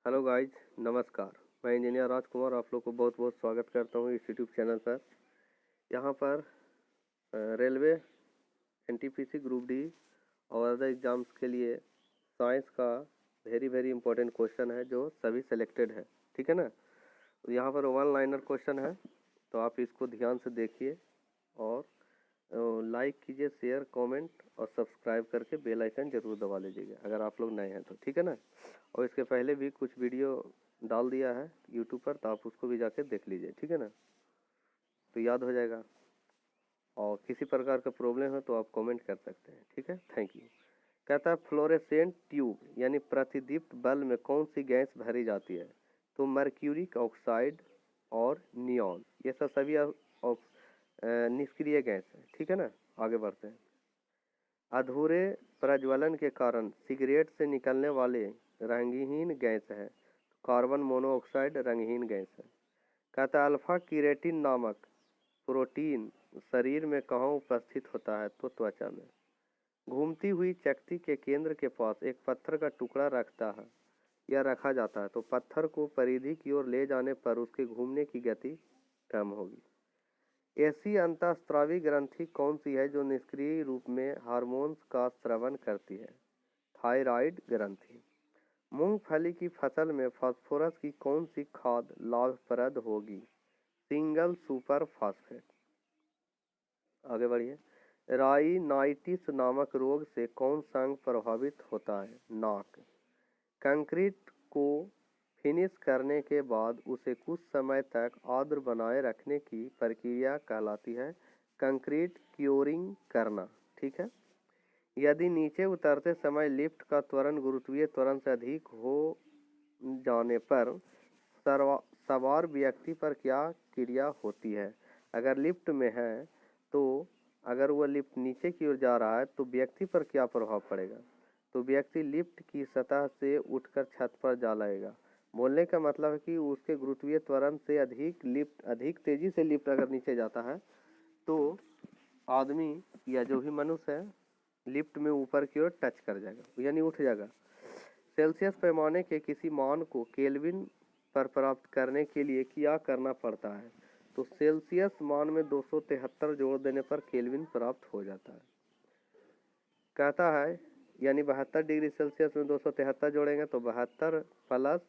Hello guys, नमस्कार। मैं engineer राजकुमार आप लोग को बहुत बहुत स्वागत करता हूँ इस यूट्यूब चैनल पर। यहाँ पर रेलवे, एनटीपीसी ग्रुप डी और अदर एग्ज़ाम्स के लिए साइंस का वेरी वेरी इंपॉर्टेंट क्वेश्चन है जो सभी सेलेक्टेड है। ठीक है ना। तो यहाँ पर वन लाइनर क्वेश्चन है, तो आप इसको ध्यान से देखिए और लाइक कीजिए, शेयर, कमेंट और सब्सक्राइब करके बेल आइकन ज़रूर दबा लीजिएगा अगर आप लोग नए हैं तो। ठीक है ना। और इसके पहले भी कुछ वीडियो डाल दिया है यूट्यूब पर, तो आप उसको भी जाके देख लीजिए। ठीक है ना, तो याद हो जाएगा। और किसी प्रकार का प्रॉब्लम है तो आप कमेंट कर सकते हैं। ठीक है, थैंक यू। कहता है फ्लोरेसेंट ट्यूब यानी प्रतिदीप्त बल्ब में कौन सी गैस भरी जाती है? तो मर्क्यूरिक ऑक्साइड और नियॉन, ये सब सभी निष्क्रिय गैस है। ठीक है ना, आगे बढ़ते हैं। अधूरे प्रज्वलन के कारण सिगरेट से निकलने वाले रंगहीन गैस है। कार्बन मोनोऑक्साइड रंगहीन गैस है। कहता है अल्फा कीरेटिन नामक प्रोटीन शरीर में कहाँ उपस्थित होता है? तो त्वचा में। घूमती हुई चकती के केंद्र के पास एक पत्थर का टुकड़ा रखता है या रखा जाता है, तो पत्थर को परिधि की ओर ले जाने पर उसके घूमने की गति कम होगी। ऐसी अंतःस्रावी ग्रंथि कौन सी है जो निष्क्रिय रूप में हार्मोन्स का स्रवण करती है? थायराइड ग्रंथि। मूंगफली की फसल में फास्फोरस की कौन सी खाद लाभप्रद होगी? Single super phosphate. आगे बढ़िए। राइनाइटिस नामक रोग से कौन सा अंग प्रभावित होता है? नाक। कंक्रीट को फिनिश करने के बाद उसे कुछ समय तक आर्द्र बनाए रखने की प्रक्रिया कहलाती है कंक्रीट क्योरिंग करना। ठीक है। यदि नीचे उतरते समय लिफ्ट का त्वरण गुरुत्वीय त्वरण से अधिक हो जाने पर सवार व्यक्ति पर क्या क्रिया होती है? अगर लिफ्ट में है तो अगर वह लिफ्ट नीचे की ओर जा रहा है तो व्यक्ति पर क्या प्रभाव पड़ेगा? तो व्यक्ति लिफ्ट की सतह से उठकर छत पर जा लगेगा। बोलने का मतलब है कि उसके गुरुत्वीय त्वरण से अधिक तेजी से लिफ्ट अगर नीचे जाता है तो आदमी या जो भी मनुष्य है लिफ्ट में ऊपर की ओर टच कर जाएगा, यानी उठ जाएगा। सेल्सियस पैमाने के किसी मान को केल्विन पर प्राप्त करने के लिए क्या करना पड़ता है? तो सेल्सियस मान में 273 जोड़ देने पर केल्विन प्राप्त हो जाता है। कहता है यानी 72 डिग्री सेल्सियस में 273 जोड़ेंगे तो 72 प्लस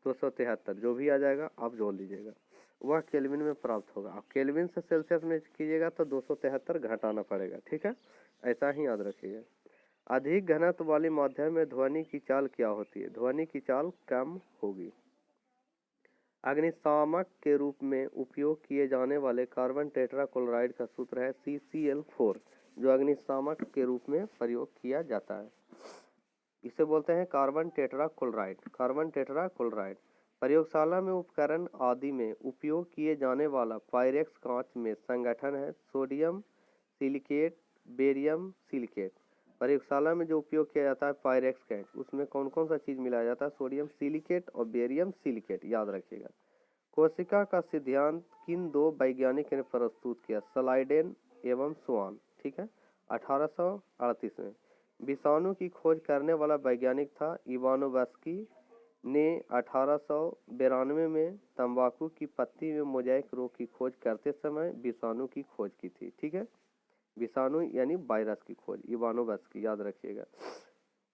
273 जो भी आ जाएगा आप जोड़ लीजिएगा, वह केल्विन में प्राप्त होगा। आप केल्विन से सेल्सियस में कीजिएगा तो 273 घटाना पड़ेगा। ठीक है, ऐसा ही याद रखिएगा। अधिक घनत्व वाले माध्यम में ध्वनि की चाल क्या होती है? ध्वनि की चाल कम होगी। अग्निशामक के रूप में उपयोग किए जाने वाले कार्बन टेट्राक्लोराइड का सूत्र है CCl4, जो अग्निशामक के रूप में प्रयोग किया जाता है। इसे बोलते हैं कार्बन टेट्राक्लोराइड। कार्बन टेट्राक्लोराइड प्रयोगशाला में उपकरण आदि में उपयोग किए जाने वाला पायरेक्स कांच में संगठन है सोडियम सिलिकेट, बेरियम सिलिकेट। प्रयोगशाला में जो उपयोग किया जाता है पायरेक्स कांच, उसमें कौन कौन सा चीज़ मिलाया जाता है? सोडियम सिलिकेट और बेरियम सिलिकेट, याद रखिएगा। कोशिका का सिद्धांत किन दो वैज्ञानिक ने प्रस्तुत किया? स्लाइडेन एवं स्वान। ठीक है, 1838 में। विषाणु की खोज करने वाला वैज्ञानिक था इवानोव्स्की ने 1892 में तंबाकू की पत्ती में मोजाइक रोग की खोज करते समय विषाणु की खोज की थी। ठीक है, विषाणु यानी वायरस की खोज इवानोव्स्की, याद रखिएगा।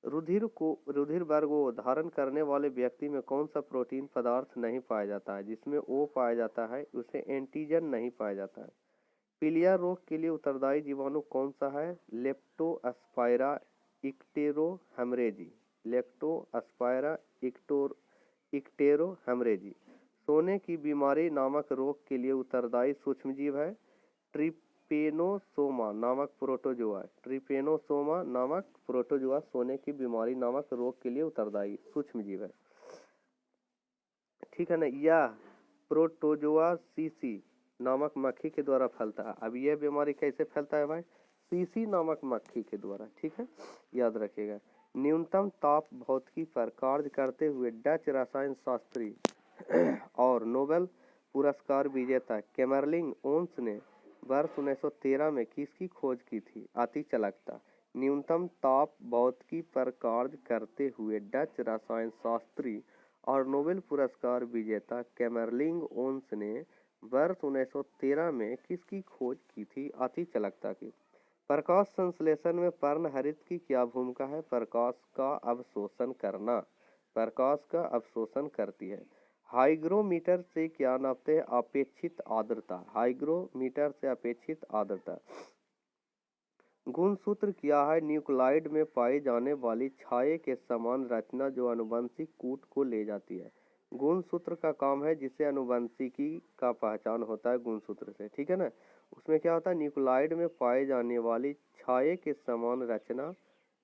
रुधिर वर्ग ओ धारण करने वाले व्यक्ति में कौन सा प्रोटीन पदार्थ नहीं पाया जाता है? जिसमें ओ पाया जाता है उसे एंटीजन नहीं पाया जाता है। पीलिया रोग के लिए उत्तरदायी जीवाणु कौन सा है? लेप्टोस्पाइरा इक्टेरोहेमरेजी। लेप्टोस्पाइरा इक्टेरोहेमरेजी। सोने की बीमारी नामक रोग के लिए उत्तरदायी सूक्ष्मजीव है ट्रिपेनोसोमा नामक प्रोटोजोआ। ट्रिपेनोसोमा नामक प्रोटोजोआ सोने की बीमारी नामक रोग के लिए उत्तरदायी सूक्ष्मजीव है। ठीक है ना। यह प्रोटोजोआ सीसी नामक मक्खी के द्वारा फैलता है। अब यह बीमारी कैसे फैलता है भाई? सीसी नामक मक्खी के द्वारा। ठीक है, याद रखिएगा। न्यूनतम ताप भौतिकी पर कार्य करते हुए डच रसायन शास्त्री और नोबेल पुरस्कार विजेता कैमरलिन ओन्स ने वर्ष 1913 में किसकी खोज की थी? अतिचालकता। न्यूनतम ताप भौतिकी पर कार्य करते हुए डच रसायन शास्त्री और नोबेल पुरस्कार विजेता कैमरलिंग ओन्स ने वर्ष 1913 में किसकी खोज की थी? अतिचालकता की। प्रकाश संश्लेषण में पर्णहरित की क्या भूमिका है? प्रकाश का अवशोषण करना। प्रकाश का अवशोषण करती है। हाइग्रोमीटर से क्या नापते हैं? अपेक्षित आर्द्रता। हाइग्रोमीटर से अपेक्षित आर्द्रता। गुणसूत्र क्या है? न्यूक्लाइड में पाई जाने वाली छाये के समान रचना जो अनुवंशिक कूट को ले जाती है। गुणसूत्र का काम है जिससे अनुवंशिकी का पहचान होता है गुणसूत्र से, ठीक है ना। उसमें क्या होता है? न्यूक्लाइड में पाई जाने वाली छाये के समान रचना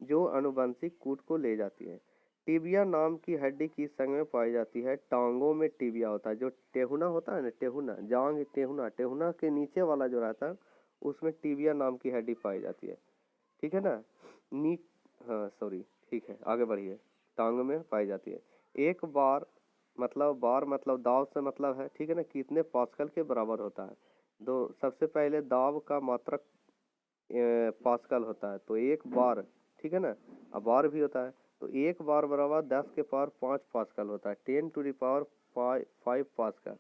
जो अनुवंशिक कूट को ले जाती है। टिबिया नाम की हड्डी किस अंग में पाई जाती है? टांगों में टिबिया होता है। जो टेहुना होता है ना, टेहुना जांग, टेहुना, टेहुना के नीचे वाला जो रहता है उसमें टिबिया नाम की हड्डी पाई जाती है, ठीक है ना। नी हाँ सॉरी, ठीक है, आगे बढ़िए। टांग में पाई जाती है। एक बार मतलब दाव से मतलब है, ठीक है ना, कितने पास्कल के बराबर होता है? दो, सबसे पहले दाव का मात्रक पास्कल होता है, तो एक बार, ठीक है ना, अब बार भी होता है, तो एक बार बराबर 10 के पावर 5 पास्कल होता है। 10 टू द पावर 5 पास्कल,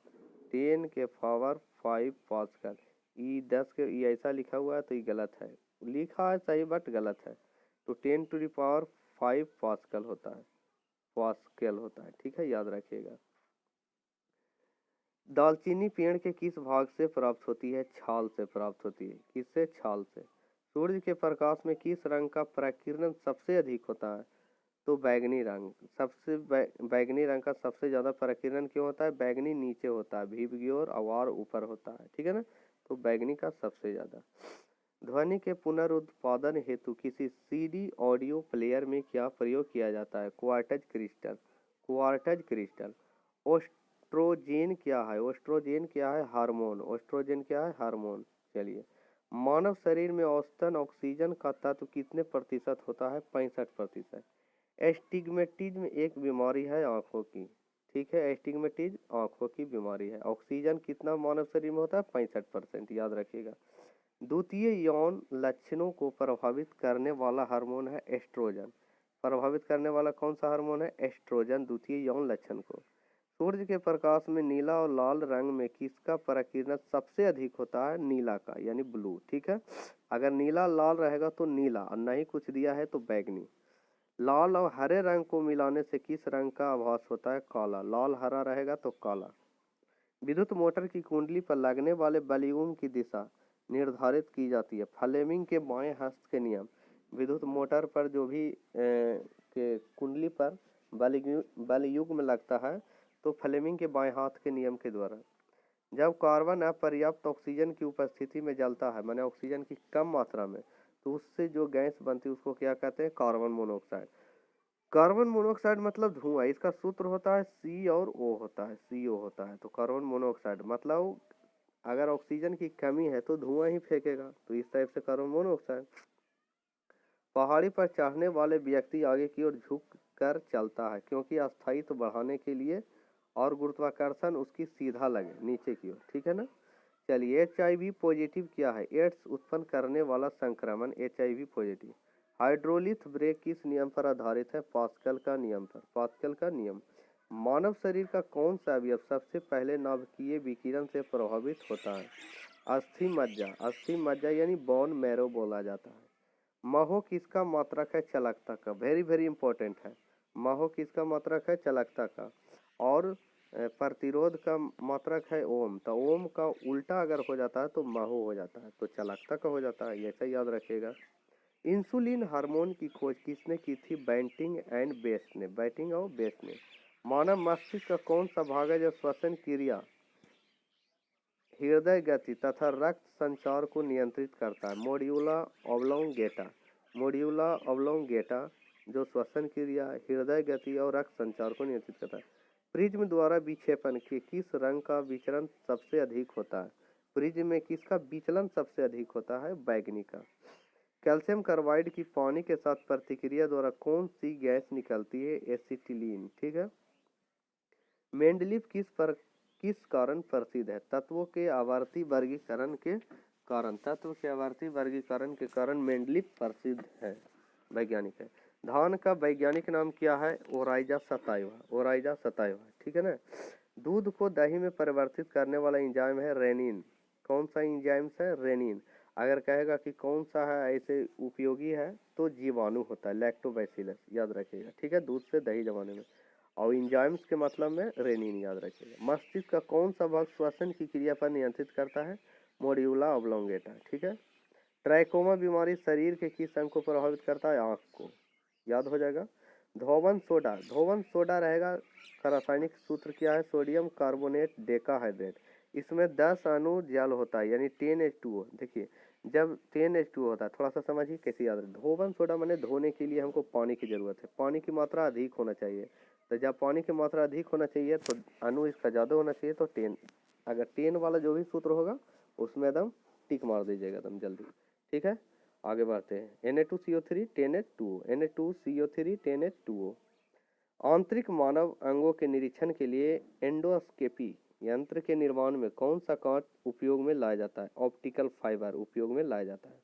10 के पावर 5 पास्कल। ये 10 के, ये ऐसा लिखा हुआ है तो ये गलत है, लिखा है सही बट गलत है। तो 10 टू द पावर 5 पास्कल होता है, पास्कल होता है, ठीक है, याद रखिएगा। दालचीनी पेड़ के किस भाग से प्राप्त होती है? छाल से प्राप्त होती है। किससे? छाल से। सूर्य के प्रकाश में किस रंग का प्रकीर्णन सबसे अधिक होता है? तो बैगनी रंग। सबसे बैगनी रंग का सबसे ज्यादा प्रकीर्णन क्यों होता है? बैगनी नीचे होता है, भीप की ओर, अवार ऊपर होता है, ठीक है ना, तो बैगनी का सबसे ज्यादा। ध्वनि के पुनरुत्पादन हेतु किसी सीडी ऑडियो प्लेयर में क्या प्रयोग किया जाता है? Quartz crystal. Quartz crystal. Oestrogen क्या है? ओस्ट्रोजेन क्या है? हार्मोन। ओस्ट्रोजेन क्या है? हार्मोन। चलिए, मानव शरीर में औसतन ऑक्सीजन का तत्व कितने प्रतिशत होता है? 65%। एस्टिग्मेटिज्म एक बीमारी है आंखों की, ठीक है, एस्टिग्मेटिज्म आंखों की बीमारी है। ऑक्सीजन कितना मानव शरीर में होता है? 65%, याद रखिएगा। द्वितीय यौन लक्षणों को प्रभावित करने वाला हार्मोन है एस्ट्रोजन। प्रभावित करने वाला कौन सा हार्मोन है? एस्ट्रोजन, द्वितीय यौन लक्षण को। सूर्य के प्रकाश में नीला और लाल रंग में किसका प्रकीर्णन सबसे अधिक होता है? नीला का, यानी ब्लू, ठीक है। अगर नीला लाल रहेगा तो नीला, और नहीं कुछ दिया है तो बैगनी। लाल और हरे रंग को मिलाने से किस रंग का आभास होता है? काला। लाल हरा रहेगा तो काला। विद्युत मोटर की कुंडली पर लगने वाले बलयूम की दिशा निर्धारित की जाती है। फ्लेमिंग के बाएं हस्त के नियम। विद्युत मोटर पर जो भी के कुंडली पर बलयुग्म लगता है तो फ्लेमिंग के बाएं हाथ के नियम के द्वारा। जब कार्बन अपर्याप्त ऑक्सीजन की उपस्थिति में जलता है, माने ऑक्सीजन की कम मात्रा में, तो उससे जो गैस बनती है उसको क्या कहते हैं? Carbon monoxide. कार्बन मोनोऑक्साइड मतलब धुआं। इसका सूत्र होता है सी और ओ होता है, CO होता है। तो कार्बन मोनोऑक्साइड मतलब अगर ऑक्सीजन की कमी है तो धुआं ही फेंकेगा, तो इस टाइप से कार्बन मोनोऑक्साइड। पहाड़ी पर चढ़ने वाले व्यक्ति आगे की ओर झुक कर चलता है क्योंकि अस्थायित्व बढ़ाने के लिए और गुरुत्वाकर्षण उसकी सीधा लगे नीचे की ओर, ठीक है ना। चलिए, HIV पॉजिटिव क्या है? एड्स उत्पन्न करने वाला संक्रमण HIV पॉजिटिव। हाइड्रोलिथ ब्रेक किस नियम पर आधारित है? पास्कल का नियम पर। पास्कल का नियम। मानव शरीर का कौन सा अवयव सबसे पहले नाभिकीय विकिरण से प्रभावित होता है? अस्थि मज्जा। अस्थि मज्जा यानी बोन मैरो बोला जाता है। महो किसका मात्रक है? चालकता का। वेरी वेरी इंपॉर्टेंट है। महो किसका मात्रक है? चालकता का। और प्रतिरोध का मात्रक है ओम। तो ओम का उल्टा अगर हो जाता है तो महो हो जाता है, तो चालकता का हो जाता है, ऐसा याद रखिएगा। इंसुलिन हार्मोन की खोज किसने की थी? बैंटिंग एंड बेस्ट ने। बैंटिंग और बेस्ट ने। मानव मस्तिष्क का कौन सा भाग है जो श्वसन क्रिया, हृदय गति तथा रक्त संचार को नियंत्रित करता है? मोड्यूला ऑब्लोंगेटा। मोड्यूला ऑब्लोंगेटा जो श्वसन क्रिया, हृदय गति और रक्त संचार को नियंत्रित करता है। प्रिज्म द्वारा विक्षेपण के किस रंग का विचलन सबसे अधिक होता है? प्रिज्म में किसका विचलन सबसे अधिक होता है? बैगनी का। कैल्शियम कार्बाइड की पानी के साथ प्रतिक्रिया द्वारा कौन सी गैस निकलती है? एसिटिलीन, ठीक है। मेंडलीफ किस कारण प्रसिद्ध है? तत्वों के आवर्ती वर्गीकरण के कारण। तत्व के आवर्ती वर्गीकरण के कारण मेंडलीफ प्रसिद्ध है, वैज्ञानिक है। धान का वैज्ञानिक नाम क्या है? ओराइजा सताइवा, ओराइजा सताइवा, ठीक है ना। दूध को दही में परिवर्तित करने वाला एंजाइम है रेनिन। कौन सा एंजाइम है? रेनिन। अगर कहेगा कि कौन सा है ऐसे उपयोगी है तो जीवाणु होता है, लैक्टोबैसिलस, याद रखिएगा, ठीक है, दूध से दही जमाने में। और एंजाइम्स के मतलब में रेनिन, याद रखिएगा। मस्तिष्क का कौन सा भाग श्वसन की क्रिया पर नियंत्रित करता है? मोड्यूला ऑब्लोंगेटा, ठीक है। ट्राइकोमा बीमारी शरीर के किस अंग को प्रभावित करता है? आंख को, याद हो जाएगा। धोवन सोडा, धोवन सोडा रहेगा का रासायनिक सूत्र क्या है? Sodium carbonate decahydrate. इसमें 10 अणु जल होता है, यानी 10H2O। देखिए जब 10H2O होता है, थोड़ा सा समझिए कैसे याद है। धोवन सोडा मैंने धोने के लिए हमको पानी की जरूरत है, पानी की मात्रा अधिक होना चाहिए। तो जब पानी की मात्रा अधिक होना चाहिए तो अणु इसका ज़्यादा होना चाहिए, तो 10। अगर 10 वाला जो भी सूत्र होगा उसमें एकदम टिक मार दीजिएगा एकदम जल्दी, ठीक है। आगे बढ़ते हैं। Na2CO3 10H2O, Na2CO3 10H2O। आंतरिक मानव अंगों के निरीक्षण के लिए एंडोस्कोपी यंत्र के निर्माण में कौन सा कांच उपयोग में लाया जाता है? ऑप्टिकल फाइबर उपयोग में लाया जाता है।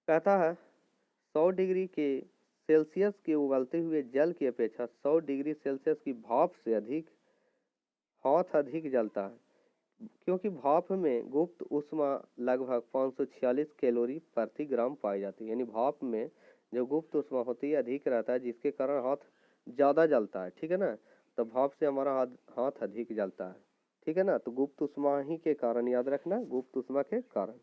कहता है 100 डिग्री के सेल्सियस के उबलते हुए जल की अपेक्षा 100 डिग्री सेल्सियस की भाप से अधिक हाथ अधिक जलता है, क्योंकि भाप में गुप्त ऊष्मा लगभग 546 कैलोरी प्रति ग्राम पाई जाती है। यानी भाप में जो गुप्त ऊष्मा होती है अधिक रहता है, जिसके कारण हाथ ज़्यादा जलता है, ठीक है ना। तो भाप से हमारा हाथ अधिक जलता है, ठीक है ना। तो गुप्त ऊष्मा ही के कारण, याद रखना, गुप्त ऊष्मा के कारण।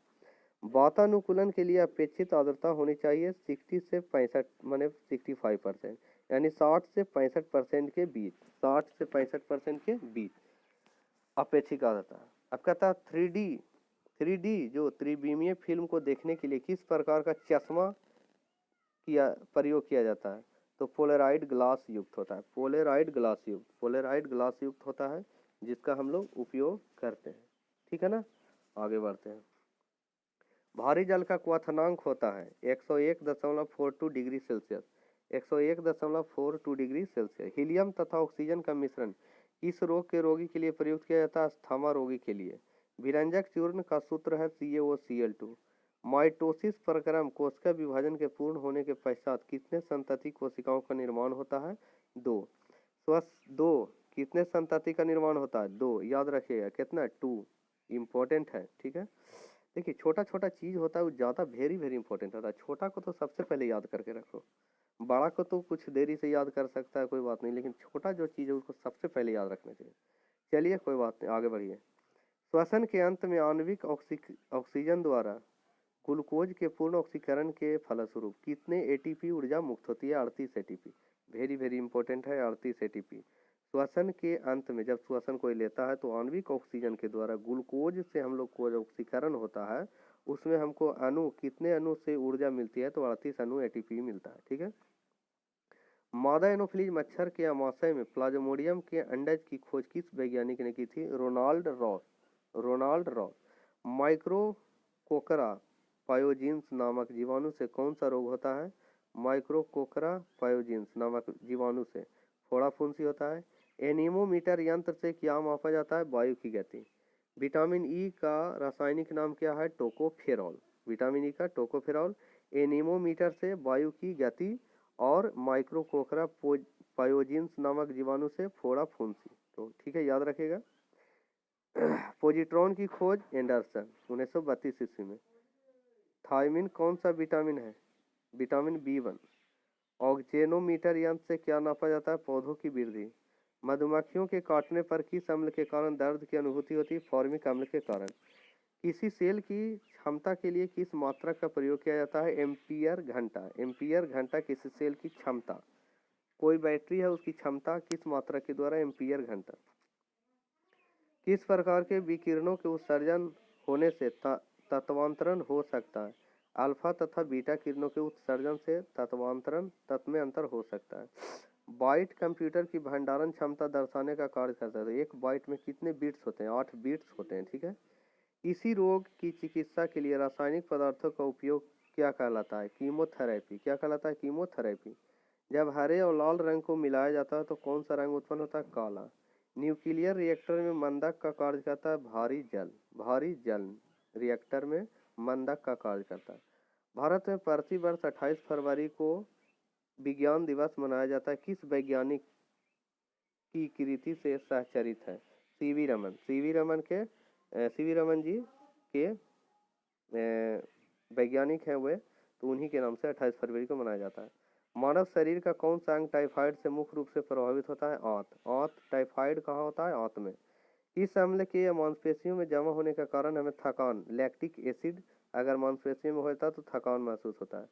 वातानुकूलन के लिए अपेक्षित आर्द्रता होनी चाहिए 60 से 65, माने 65%, यानी 60 से 65% के बीच, 60 से 65% के बीच अपेक्षित आर्द्रता। अब कहता है 3D जो त्रिविमीय फिल्म को देखने के लिए किस प्रकार का चश्मा प्रयोग किया जाता है? तो पोलराइड ग्लास युक्त होता है, पोलराइड ग्लास युक्त, पोलराइड ग्लास युक्त होता है, जिसका हम लोग उपयोग करते हैं, ठीक है ना। आगे बढ़ते हैं। भारी जल का क्वथनांक होता है 101.42 degree Celsius, 101.42 degree Celsius. Helium तथा ऑक्सीजन का मिश्रण किस रोग के रोगी के लिए प्रयुक्त किया जाता है? अस्थमा रोगी के लिए। विरंजक चूर्ण का सूत्र है CaOCl2। माइटोसिस प्रक्रम कोशिका विभाजन के पूर्ण होने के पश्चात कितने संतति कोशिकाओं का निर्माण होता है? 2। स्वस्थ 2। कितने संतति का निर्माण होता है? 2, याद रखिएगा, कितना? 2। इम्पोर्टेंट है, ठीक है। देखिए छोटा छोटा चीज़ होता है वो ज़्यादा वेरी वेरी इंपॉर्टेंट होता है। छोटा को तो सबसे पहले याद करके रखो, बड़ा को तो कुछ देरी से याद कर सकता है, कोई बात नहीं, लेकिन छोटा जो चीज़ है उसको सबसे पहले याद रखना चाहिए। चलिए कोई बात नहीं, आगे बढ़िए। श्वसन के अंत में आणविक ऑक्सीजन द्वारा ग्लूकोज के पूर्ण ऑक्सीकरण के फलस्वरूप कितने ATP ऊर्जा मुक्त होती है? 38 ATP। वेरी वेरी इंपॉर्टेंट है, 38 ATP। श्वसन के अंत में जब श्वसन कोई लेता है तो आणविक ऑक्सीजन के द्वारा ग्लूकोज से हम लोग को जो ऑक्सीकरण होता है उसमें हमको अणु, कितने अणु से ऊर्जा मिलती है? तो 38 अणु ATP मिलता है, ठीक है। मादा एनोफिलीज मच्छर के आमाशय में प्लाज्मोडियम के अंडज की खोज किस वैज्ञानिक ने की थी? Ronald Ross, Ronald Ross. माइक्रोकोकरा पायोजिन्स नामक जीवाणु से कौन सा रोग होता है? माइक्रोकोकरा पायोजिन्स नामक जीवाणु से फोड़ा फुंसी होता है। एनीमोमीटर यंत्र से क्या मापा जाता है? वायु की गति। विटामिन ई का रासायनिक नाम क्या है? टोकोफेरॉल, विटामिन ई का टोकोफेरॉल। एनीमोमीटर से वायु की गति और माइक्रोकोकरा पायोजिन्स नामक जीवाणु से फोड़ा फुंसी, तो ठीक है, याद रखिएगा। पोजिट्रॉन की खोज एंडरसन 1932 ईस्वी में। थायमिन कौन सा विटामिन है? Vitamin B1। ऑक्जेनोमीटर यंत्र से क्या नापा जाता है? पौधों की वृद्धि। मधुमक्खियों के काटने पर किस अम्ल के कारण दर्द की अनुभूति होती है? फॉर्मिक अम्ल के कारण। किसी सेल की क्षमता के लिए किस मात्रक का प्रयोग किया जाता है? एम्पियर घंटा, एम्पियर घंटा किसी सेल की क्षमता, कोई बैटरी है उसकी क्षमता किस मात्रा के द्वारा? एम्पियर घंटा। किस प्रकार के विकिरणों के उत्सर्जन होने से तत्वांतरण हो सकता है? अल्फा तथा बीटा किरणों के उत्सर्जन से तत्वांतरण, तत्व में अंतर हो सकता है। बाइट कंप्यूटर की भंडारण क्षमता दर्शाने का कार्य करता है। तो एक बाइट में कितने बिट्स होते हैं? 8 बिट्स होते हैं, ठीक है। इसी रोग की चिकित्सा के लिए रासायनिक पदार्थों का उपयोग क्या कहलाता है? कीमोथेरेपी। क्या कहलाता है? कीमोथेरेपी। जब हरे और लाल रंग को मिलाया जाता है तो कौन सा रंग उत्पन्न होता है? काला। न्यूक्लियर रिएक्टर में मंदक का कार्य करता है भारी जल, भारी जल रिएक्टर में मंदक का कार्य करता है। भारत में प्रति वर्ष 28 फरवरी को विज्ञान दिवस मनाया जाता है? किस वैज्ञानिक की कृति से सहचरित है? सीवी रमन। सीवी रमन जी के वैज्ञानिक है वे, तो उन्हीं के नाम से 28 फरवरी को मनाया जाता है। मानव शरीर का कौन सा अंग टाइफाइड से मुख्य रूप से प्रभावित होता है? आंत। टाइफाइड कहाँ होता है? आंत में। इस अम्ल के या मांसपेशियों में जमा होने का कारण हमें थकान, लैक्टिक एसिड अगर मांसपेशियों में होता है तो थकान महसूस होता है।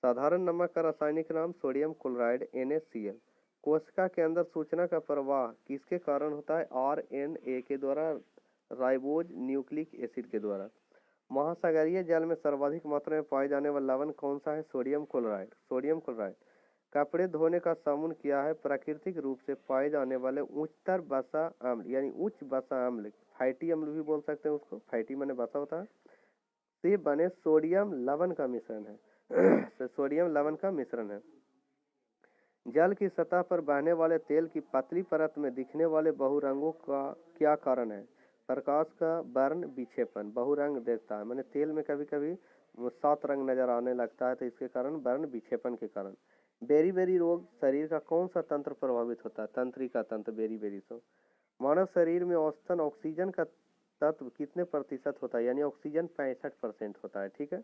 साधारण नमक का रासायनिक नाम सोडियम क्लोराइड NaCl। कोशिका के अंदर सूचना का प्रवाह किसके कारण होता है? RNA के द्वारा, राइबोज न्यूक्लिक एसिड के द्वारा। महासागरीय जल में सर्वाधिक मात्रा में पाए जाने वाला लवण कौन सा है? Sodium chloride. कपड़े धोने का साबुन क्या है? प्राकृतिक रूप से पाए जाने वाले उच्चतर वसा अम्ल यानी उच्च वसा अम्ल, फैटी अम्ल भी बोल सकते हैं उसको, फैटी माने वसा होता है, से बने सोडियम लवण का मिश्रण है। तो सोडियम लवण का मिश्रण है। जल की सतह पर बहने वाले तेल की पतली परत में दिखने वाले बहुरंगों का क्या कारण है? प्रकाश का वर्ण विक्षेपन। बहुरंग देखता है माने तेल में कभी कभी 7 रंग नजर आने लगता है, तो इसके कारण वर्ण विक्षेपन के कारण। बेरी रोग शरीर का कौन सा तंत्र प्रभावित होता है? तंत्रिका तंत्र, बेरी से। मानव शरीर में औसतन ऑक्सीजन का तत्व कितने प्रतिशत होता है? यानी ऑक्सीजन 65% होता है। ठीक है।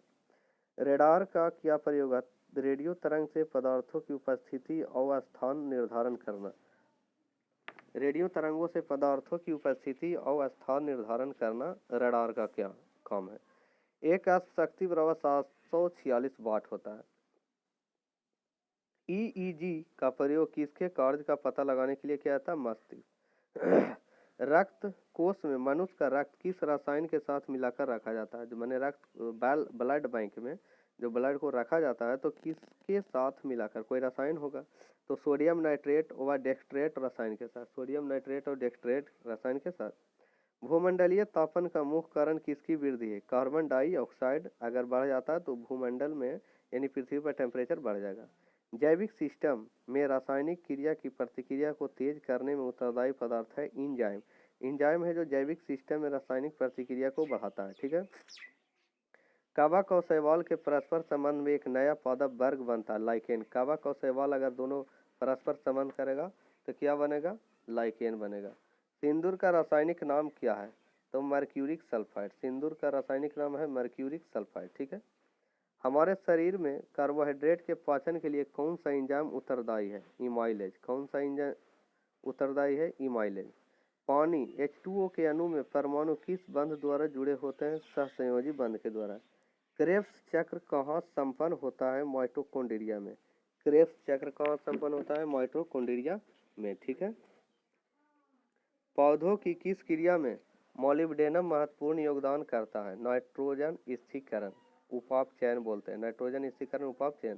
रेडार का क्या प्रयोग है? रेडियो तरंग से पदार्थों की उपस्थिति और स्थान निर्धारण करना। रेडियो तरंगों से पदार्थों की उपस्थिति और स्थान निर्धारण करना रडार का क्या काम है? एक अश्व शक्ति बराबर 746 वाट होता है। EEG का प्रयोग किसके कार्य का पता लगाने के लिए किया जाता है? मस्तिष्क। रक्त कोष में मनुष्य का रक्त किस रसायन के साथ मिलाकर रखा जाता है? जो मैंने रक्त ब्लड बैंक में जो ब्लड को रखा जाता है तो किसके साथ मिलाकर? कोई रसायन होगा, तो सोडियम नाइट्रेट और डेक्सट्रेट रसायन के साथ। सोडियम नाइट्रेट और डेक्सट्रेट रसायन के साथ। भूमंडलीय तापन का मुख्य कारण किसकी वृद्धि है? कार्बन डाइऑक्साइड अगर बढ़ जाता है तो भूमंडल में यानी पृथ्वी पर टेम्परेचर बढ़ जाएगा। जैविक सिस्टम में रासायनिक क्रिया की प्रतिक्रिया को तेज करने में उत्तरदायी पदार्थ है इंजाइम। इंजाइम है जो जैविक सिस्टम में रासायनिक प्रतिक्रिया को बढ़ाता है। ठीक है। कवक और शैवाल के परस्पर संबंध में एक नया पौधा वर्ग बनता है, लाइकेन। कवक और शैवाल अगर दोनों परस्पर संबंध करेगा तो क्या बनेगा? लाइकेन बनेगा। सिंदूर का रासायनिक नाम क्या है? तो मर्क्यूरिक सल्फाइड। सिंदूर का रासायनिक नाम है मर्क्यूरिक सल्फाइड। ठीक है। हमारे शरीर में कार्बोहाइड्रेट के पाचन के लिए कौन सा एंजाइम उत्तरदायी है? इमाइलेज। कौन सा एंजाइम उत्तरदायी है? इमाइलेज। पानी H2O के अणु में परमाणु किस बंध द्वारा जुड़े होते हैं? सहसंयोजी बंध के द्वारा। क्रेब्स चक्र कहाँ संपन्न होता है? माइटोकॉन्ड्रिया में। क्रेब्स चक्र कहाँ संपन्न होता है? माइटोकॉन्ड्रिया में। ठीक है। पौधों की किस क्रिया में मॉलिब्डेनम महत्वपूर्ण योगदान करता है? नाइट्रोजन स्थिरीकरण, उपाप चयन बोलते हैं। नाइट्रोजन स्थिरीकरण, उपाप चयन।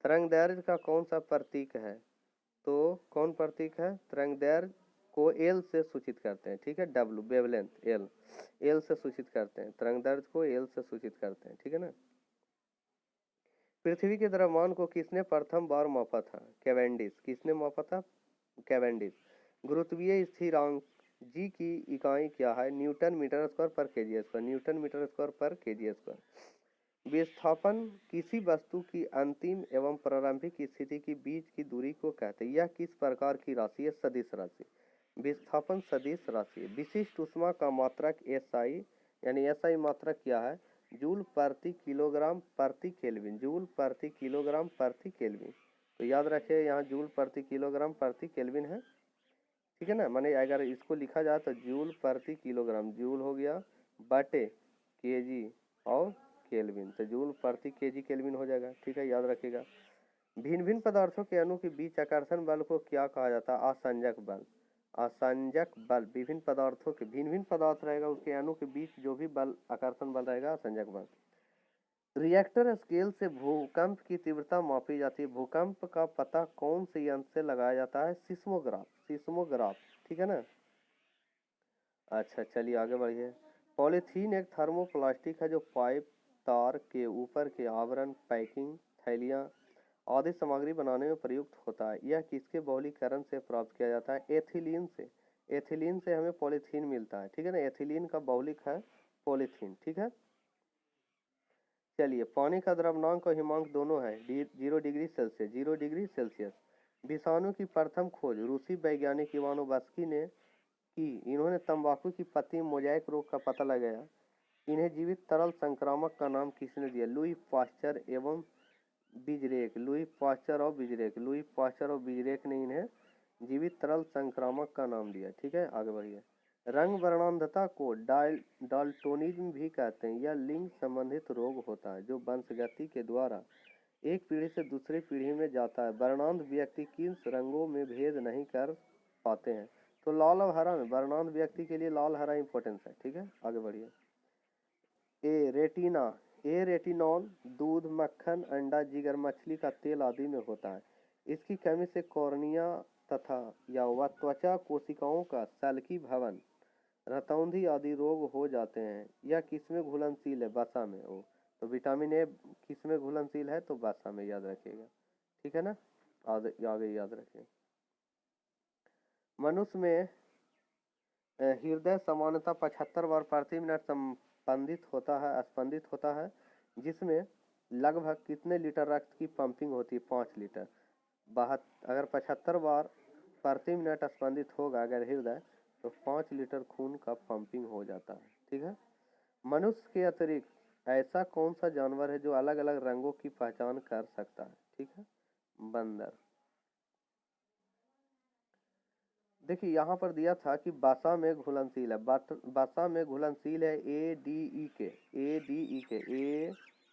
तरंगदैर्घ्य का कौन सा प्रतीक है? तो कौन प्रतीक है? तरंगदैर्घ्य को L से सूचित करते हैं। ठीक है। W वेवलेंथ L से सूचित करते हैं। तरंगदैर्घ्य को L से सूचित करते हैं। ठीक है ना। पृथ्वी के द्रव्यमान को किसने प्रथम बार मापा था? कैवेंडिश। किसने मापा था? कैवेंडिश। गुरुत्वीय स्थिरांक G की इकाई क्या है? Newton metre square per KG square. Newton metre square per KG square. विस्थापन किसी वस्तु की अंतिम एवं प्रारंभिक स्थिति के बीच की दूरी को कहते हैं। यह किस प्रकार की राशि है? सदिश राशि। विस्थापन सदिश राशि है। विशिष्ट ऊष्मा का मात्रक SI यानी SI मात्रक क्या है? जूल प्रति किलोग्राम प्रति केल्विन। जूल प्रति किलोग्राम प्रति केल्विन। तो याद रखिए यहाँ जूल प्रति किलोग्राम प्रति केल्विन है। ठीक है ना। माने अगर इसको लिखा जाए तो जूल प्रति किलोग्राम, जूल हो गया बटे केजी और केल्विन, तो जूल प्रति केजी केल्विन हो जाएगा। ठीक है, याद रखिएगा। भिन्न भिन्न पदार्थों के अणु के बीच आकर्षण बल को क्या कहा जाता है? आसंजक बल। आसंजक बल विभिन्न पदार्थों के, भिन्न भिन्न पदार्थ रहेगा उसके अणु के बीच जो भी बल, आकर्षण बल रहेगा, आसंजक बल। रिएक्टर स्केल से भूकंप की तीव्रता मापी जाती है। भूकंप का पता कौन से यंत्र से लगाया जाता है? सिस्मोग्राफ। सिस्मोग्राफ। ठीक है ना। अच्छा चलिए आगे बढ़िए। पॉलीथीन एक थर्मोप्लास्टिक है जो पाइप, तार के ऊपर के आवरण, पैकिंग, थैलियाँ आदि सामग्री बनाने में प्रयुक्त होता है। यह किसके बहुलीकरण से प्राप्त किया जाता है? एथिलीन से। एथिलीन से हमें पॉलीथीन मिलता है। ठीक है ना। एथिलीन का बहुलीक है पॉलीथीन। ठीक है। चलिए, पानी का द्रव्यमाप और हिमांक दोनों है 0 डिग्री सेल्सियस, 0 डिग्री सेल्सियस। विषाणु की प्रथम खोज रूसी वैज्ञानिक इवानोव्स्की ने की। इन्होंने तंबाकू की पत्ती मोजाइक रोग का पता लगाया। इन्हें जीवित तरल संक्रामक का नाम किसने दिया? लुई पाश्चर एवं बिजरेक। लुई पाश्चर और बिजरेक, लुई पाश्चर और बिजरेक ने इन्हें जीवित तरल संक्रामक का नाम दिया। ठीक है, आगे बढ़िए। रंग वर्णांधता को डाल्टोनिज्म भी कहते हैं। यह लिंग संबंधित रोग होता है जो वंशगति के द्वारा एक पीढ़ी से दूसरी पीढ़ी में जाता है। वर्णांध व्यक्ति किन रंगों में भेद नहीं कर पाते हैं? तो लाल और हरा में वर्णांध व्यक्ति के लिए लाल हरा इंपॉर्टेंस है। ठीक है, आगे बढ़िए। ए रेटिना, ए रेटिनॉल दूध, मक्खन, अंडा, जिगर, मछली का तेल आदि में होता है। इसकी कमी से कॉर्निया तथा या वह त्वचा कोशिकाओं का सल्की भवन, रतौंधी आदि रोग हो जाते हैं। यह किसमें घुलनशील है? वसा में। ओ तो विटामिन ए किसमें घुलनशील है? तो वसा में, याद रखिएगा। ठीक है ना, आगे याद रखें। मनुष्य में हृदय सामान्यतः 75 बार प्रति मिनट स्पंदित होता है, जिसमें लगभग कितने लीटर रक्त की पंपिंग होती है? 5 लीटर। अगर 75 बार प्रति मिनट स्पंदित होगा अगर हृदय, तो 5 लीटर खून का पंपिंग हो जाता है। ठीक है। मनुष्य के अतिरिक्त ऐसा कौन सा जानवर है जो अलग अलग रंगों की पहचान कर सकता है? ठीक है, बंदर। देखिए यहाँ पर दिया था कि वसा में घुलनशील है। वसा में घुलनशील है ADE के, ए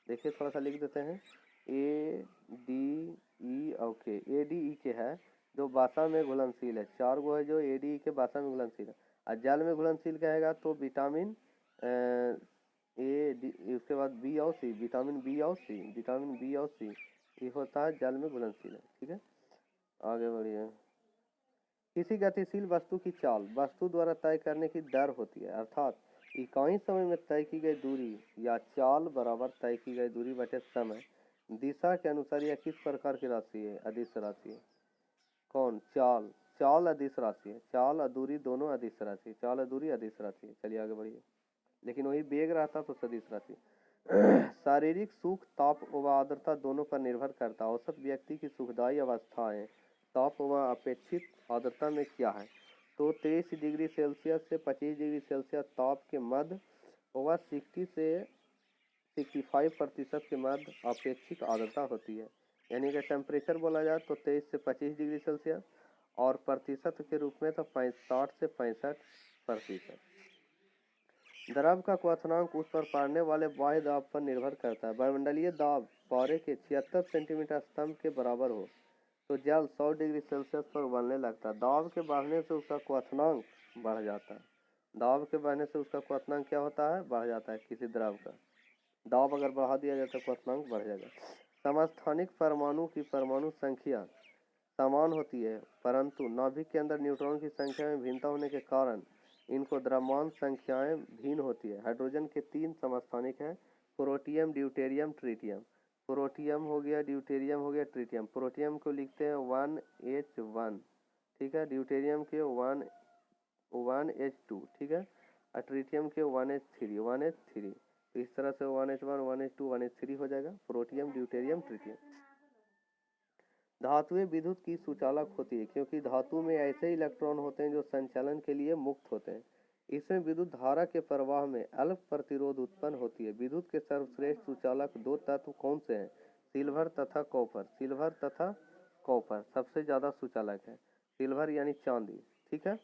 देखिए थोड़ा सा लिख देते हैं, ADE। ओके, ADE के है जो वसा में घुलनशील है। 4 गो है जो ADE के वसा में घुलनशील है। और जल में घुलनशील कहेगा तो विटामिन उसके बाद बी और सी, विटामिन बी और सी, ये होता है जल में घुलनशील है। ठीक है, आगे बढ़िए। किसी गतिशील वस्तु की चाल वस्तु द्वारा तय करने की दर होती है, अर्थात इकाई समय में तय की गई दूरी या चाल बराबर तय की गई दूरी बटे समय दिशा के अनुसार यह किस प्रकार की राशि है? अदिश राशि है। कौन? चाल। चाल अदिश राशि है। चाल और दूरी दोनों अदिश राशि है। चाल और दूरी अदिश राशि है। चलिए आगे बढ़िए। लेकिन वही वेग रहता तो सदिश राशि। शारीरिक सुख ताप व आर्द्रता दोनों पर निर्भर करता है। औसत व्यक्ति की सुखदायी अवस्थाएं ताप व अपेक्षित आर्द्रता में क्या है? तो 23 डिग्री सेल्सियस से 25 डिग्री सेल्सियस ताप के मध्य व 60 से 65% के मध्य अपेक्षित आर्द्रता होती है। यानी कि टेम्परेचर बोला जाए तो 23 से 25 डिग्री सेल्सियस और प्रतिशत के रूप में तो 60 से 65%। द्रव का क्वथनांक उस पर पड़ने वाले बाह्य दाब पर निर्भर करता है। वायुमंडलीय दाब पारे के 76 सेंटीमीटर स्तंभ के बराबर हो तो जल 100 डिग्री सेल्सियस पर उबलने लगता है। दाब के बढ़ने से उसका क्वथनांक बढ़ जाता है। दाब के बढ़ने से उसका क्वथनांक क्या होता है? बढ़ जाता है। किसी द्रव का दाब अगर बढ़ा दिया जाए तो क्वथनांक बढ़ जाएगा। समस्थानिक परमाणु की परमाणु संख्या समान होती है, परंतु नाभिक के अंदर न्यूट्रॉन की संख्या में भिन्नता होने के कारण इनको द्रव्यमान संख्याएं भिन्न होती है। हाइड्रोजन के 3 समस्थानिक हैं, प्रोटियम, ड्यूटेरियम, ट्रिटियम। प्रोटियम हो गया, ड्यूटेरियम हो गया, ट्रिटियम। प्रोटियम को लिखते हैं 1H1, ठीक है। ड्यूटेरियम के 1H2, ठीक है। और ट्रिटियम के 1H3। तो इस तरह से 1H1, 1H2, 1H3 हो जाएगा। Protium, deuterium, tritium. धातुएं विद्युत की सुचालक होती है क्योंकि धातु में ऐसे इलेक्ट्रॉन होते हैं जो संचालन के लिए मुक्त होते हैं। इसमें विद्युत धारा के प्रवाह में अल्प प्रतिरोध उत्पन्न होती है। विद्युत के सर्वश्रेष्ठ सुचालक 2 तत्व कौन से हैं? सिल्वर तथा कॉपर। सिल्वर तथा कॉपर सबसे ज्यादा सुचालक है। सिल्वर यानी चांदी, ठीक है।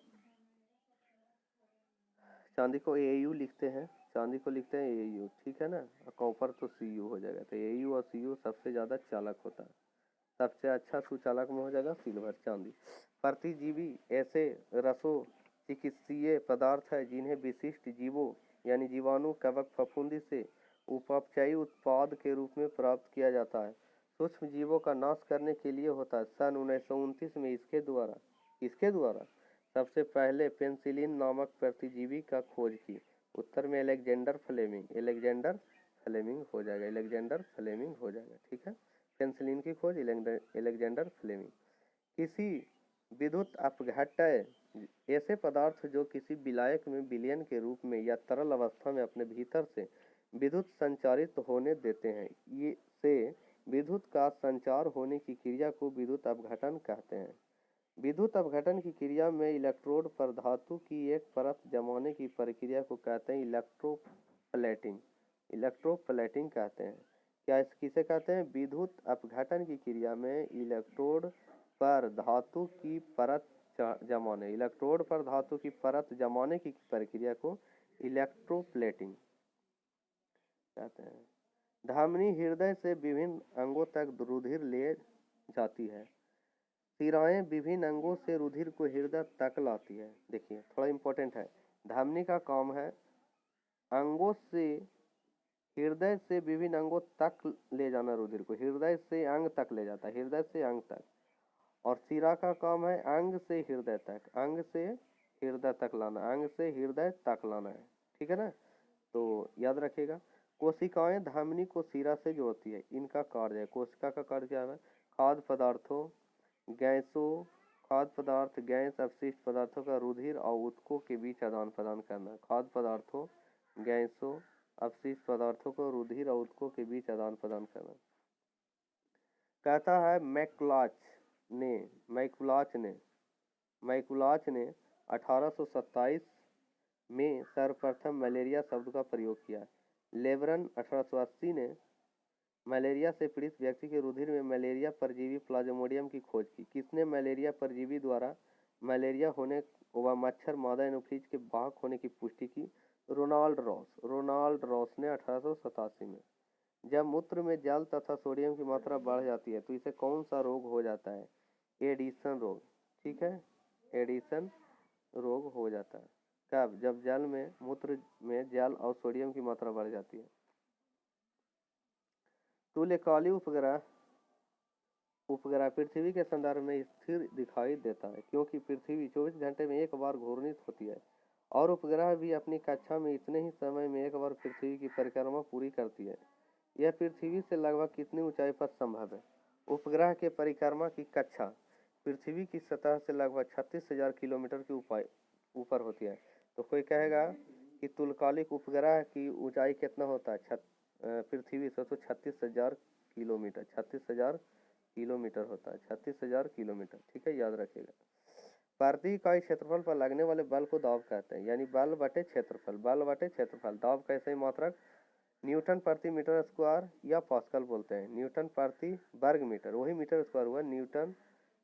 चांदी को AU लिखते हैं, चांदी को लिखते हैं AU, ठीक है ना। कॉपर तो CU हो जाएगा। तो AU और CU सबसे ज्यादा चालक होता है। सबसे अच्छा सुचालक में हो जाएगा सिल्वर, चांदी। प्रतिजीवी ऐसे रसों चिकित्सीय पदार्थ है जिन्हें विशिष्ट जीवों यानी जीवाणु, कवक, फफूंदी से उपचायी उत्पाद के रूप में प्राप्त किया जाता है। सूक्ष्म जीवों का नाश करने के लिए होता है। सन 1929 में इसके द्वारा सबसे पहले पेंसिलिन नामक प्रतिजीवी का खोज की। उत्तर में अलेक्जेंडर फ्लेमिंग हो जाएगा, ठीक है। पेंसिलिन की खोज अलेक्जेंडर फ्लेमिंग। किसी विद्युत अपघट्य ऐसे पदार्थ जो किसी विलायक में विलयन के रूप में या तरल अवस्था में अपने भीतर से विद्युत संचारित होने देते हैं। ये से विद्युत का संचार होने की क्रिया को विद्युत अपघटन कहते हैं। विद्युत अपघटन की क्रिया में इलेक्ट्रोड पर धातु की एक परत जमाने की प्रक्रिया को कहते हैं इलेक्ट्रोप्लेटिंग। इलेक्ट्रोप्लेटिंग कहते हैं। क्या किसे कहते हैं? विद्युत अपघटन की क्रिया में इलेक्ट्रोड पर धातु की परत जमाने इलेक्ट्रोड पर धातु की परत जमाने की प्रक्रिया को इलेक्ट्रोप्लेटिंग कहते हैं। धमनी हृदय से विभिन्न अंगों तक रुधिर ले जाती है। शिराएं विभिन्न अंगों से रुधिर को हृदय तक लाती है। देखिए थोड़ा इंपॉर्टेंट है, धमनी का काम है अंगों से हृदय से विभिन्न अंगों तक ले जाना रुधिर को, हृदय से अंग तक ले जाता है, हृदय से अंग तक। और शिरा का काम है अंग से हृदय तक, अंग से हृदय तक लाना, अंग से हृदय तक लाना है। ठीक है ना, तो याद रखिएगा। कोशिकाएं धमनी को शिरा से जोड़ती है। इनका कार्य है, कोशिका का कार्य क्या है? खाद्य पदार्थों, गैसों, खाद्य पदार्थ, गैस, अपशिष्ट पदार्थों का रुधिर और ऊतकों के बीच आदान प्रदान करना। खाद्य पदार्थों, गैसों, अपशिष्ट पदार्थों को रुधिर और ऊतकों के बीच आदान प्रदान करना। कहता है मैकुलाच ने 1827 में सर्वप्रथम मलेरिया शब्द का प्रयोग किया। लेब्रन 1880 ने मलेरिया से पीड़ित व्यक्ति के रुधिर में मलेरिया परजीवी प्लाज्मोडियम की खोज की। किसने मलेरिया परजीवी द्वारा मलेरिया होने व मच्छर मादा एनोफिलीज के वाहक होने की पुष्टि की? रोनाल्ड रॉस ने 1887 में। जब मूत्र में जल तथा सोडियम की मात्रा बढ़ जाती है तो इसे कौन सा रोग हो जाता है? एडिशन रोग। ठीक है, एडिशन रोग हो जाता है। कब? जब जल में मूत्र में जल और सोडियम की मात्रा बढ़ जाती है। तुल्यकालिक उपग्रह पृथ्वी के संदर्भ में स्थिर दिखाई देता है क्योंकि पृथ्वी 24 घंटे में एक बार घूर्णित होती है और उपग्रह भी अपनी कक्षा में इतने ही समय में एक बार पृथ्वी की परिक्रमा पूरी करती है। यह पृथ्वी से लगभग कितनी ऊंचाई पर संभव है? उपग्रह के परिक्रमा की कक्षा पृथ्वी की सतह से लगभग 36,000 किलोमीटर की ऊपर होती है। तो कोई कहेगा कि तुल्यकालिक उपग्रह की ऊंचाई कितना होता है पृथ्वी से? तो 36,000 किलोमीटर, 36,000 किलोमीटर होता है, 36,000 किलोमीटर। ठीक है, याद रखिएगा। प्रति इकाई क्षेत्रफल पर लगने वाले बल को दाब कहते हैं, यानी बल बटे क्षेत्रफल। दाब कैसे मात्रक? न्यूटन प्रति मीटर स्क्वायर या पास्कल बोलते हैं। न्यूटन प्रति वर्ग मीटर, वही मीटर स्क्वायर हुआ, न्यूटन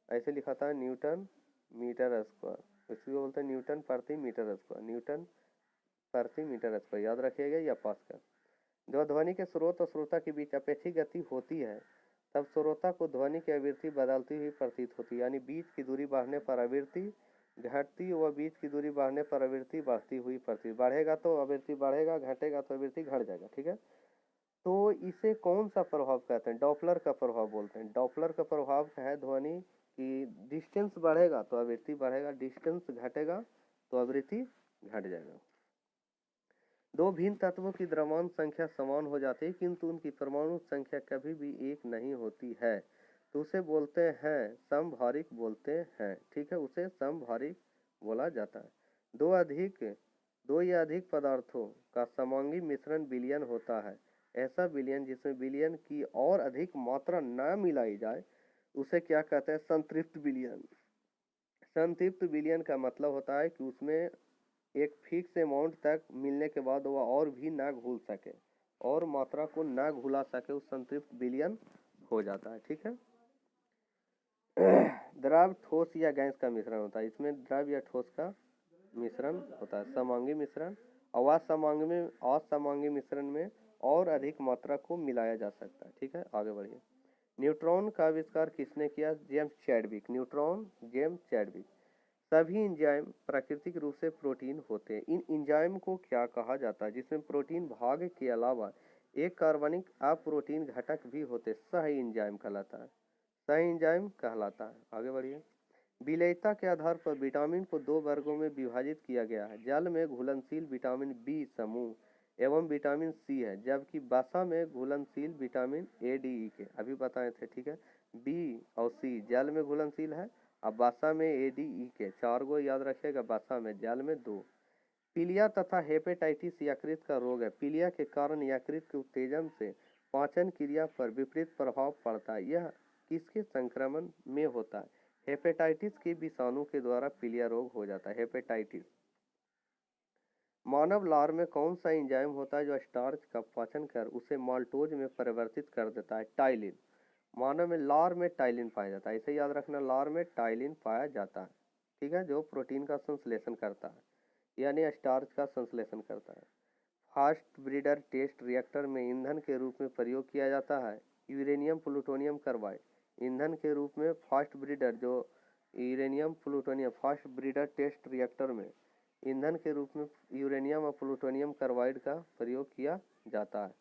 ऐसे लिखा था, न्यूटन मीटर स्क्वायर, इसको बोलते हैं न्यूटन प्रति मीटर स्क्वायर, न्यूटन प्रति मीटर स्क्वायर, याद रखिएगा, या पास्कल। जब ध्वनि के स्रोत और श्रोता के बीच अपेक्षित गति होती है तब श्रोता को ध्वनि की आवृत्ति बदलती हुई प्रतीत होती है, यानी बीच की दूरी बढ़ने पर आवृत्ति घटती व बीच की दूरी बढ़ने पर आवृत्ति बढ़ती हुई प्रतीत। बढ़ेगा तो आवृत्ति बढ़ेगा, घटेगा तो आवृत्ति घट जाएगा। ठीक है, तो इसे कौन सा प्रभाव कहते हैं? डॉपलर का प्रभाव बोलते हैं। डॉपलर का प्रभाव है ध्वनि की डिस्टेंस बढ़ेगा तो आवृत्ति बढ़ेगा, डिस्टेंस घटेगा तो आवृत्ति घट जाएगा। दो भिन्न तत्वों की द्रव्यमान संख्या समान हो जाती है किंतु उनकी परमाणु संख्या कभी भी एक नहीं होती है तो उसे बोलते हैं समभारिक बोलते हैं। ठीक है, उसे समभारिक बोला जाता है। दो या अधिक पदार्थों का समांगी मिश्रण विलयन होता है। ऐसा विलयन जिसमें विलयन की और अधिक मात्रा न मिलाई जाए उसे क्या कहते हैं? संतृप्त विलयन। संतृप्त विलयन का मतलब होता है कि उसमें एक फिक्स अमाउंट तक मिलने के बाद वह और भी ना घुल सके और मात्रा को ना घुला सके, उस संतृप्त विलयन हो जाता है। ठीक है, द्रव, ठोस या गैस का मिश्रण होता है। इसमें द्रव या ठोस का मिश्रण होता है, समांगी मिश्रण। और असमांगी मिश्रण में और अधिक मात्रा को मिलाया जा सकता है। ठीक है, आगे बढ़िए। न्यूट्रॉन का आविष्कार किसने किया? James Chadwick. Neutron, James Chadwick. सभी एंजाइम प्राकृतिक रूप से प्रोटीन होते हैं। इन एंजाइम को क्या कहा जाता है? जिसमें प्रोटीन भाग के अलावा एक कार्बनिक अप्रोटीन घटक भी होते, सह एंजाइम कहलाता है, सह एंजाइम कहलाता है। आगे बढ़िए। विलेयता के आधार पर विटामिन को दो वर्गों में विभाजित किया गया है। जल में घुलनशील विटामिन बी समूह एवं विटामिन सी है, जबकि वसा में घुलनशील विटामिन ए, डी, ई के अभी बताए थे। ठीक है, बी और सी जल में घुलनशील है, अब वसा में ए, डी, ई के 4 गो याद रखिएगा, वसा में, जल में 2। पीलिया तथा हेपेटाइटिस यकृत का रोग है। पीलिया के कारण यकृत के उत्तेजन से पाचन क्रिया पर विपरीत प्रभाव पड़ता है। यह किसके संक्रमण में होता है? हेपेटाइटिस के विषाणु के द्वारा पीलिया रोग हो जाता है, हेपेटाइटिस। मानव लार में कौन सा एंजाइम होता है जो स्टार्च का पाचन कर उसे माल्टोज में परिवर्तित कर देता है? टाइलिन। मानव में लार में टाइलिन पाया जाता है, इसे याद रखना, लार में टाइलिन पाया जाता है, ठीक है, जो प्रोटीन का संश्लेषण करता है, यानी स्टार्च का संश्लेषण करता है। फास्ट ब्रीडर टेस्ट रिएक्टर में ईंधन के रूप में प्रयोग किया जाता है यूरेनियम प्लूटोनियम कार्बाइड। ईंधन के रूप में फास्ट ब्रीडर जो uranium plutonium fast breeder test reactor में ईंधन के रूप में यूरेनियम और प्लूटोनियम कार्बाइड का प्रयोग किया जाता है।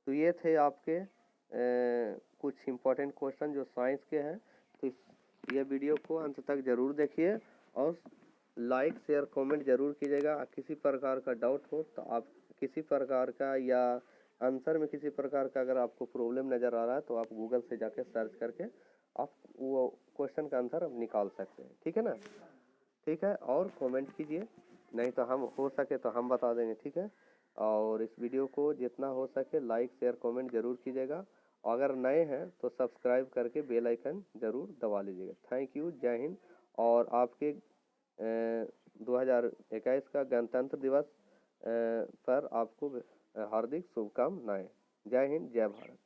तो ये थे आपके कुछ इम्पोर्टेंट क्वेश्चन जो साइंस के हैं। तो ये वीडियो को अंत तक जरूर देखिए और लाइक शेयर कमेंट जरूर कीजिएगा। किसी प्रकार का डाउट हो तो आप किसी प्रकार का या आंसर में किसी प्रकार का अगर आपको प्रॉब्लम नज़र आ रहा है तो आप गूगल से जाके सर्च करके आप वो क्वेश्चन का आंसर निकाल सकते हैं, ठीक है ना? ठीक है, और कमेंट कीजिए, नहीं तो हम हो सके तो हम बता देंगे, ठीक है। और इस वीडियो को जितना हो सके लाइक शेयर कमेंट जरूर कीजिएगा। अगर नए हैं तो सब्सक्राइब करके बेल आइकन जरूर दबा लीजिएगा। थैंक यू, जय हिंद। और आपके 2021 का गणतंत्र दिवस पर आपको हार्दिक शुभकामनाएं। जय हिंद, जय भारत।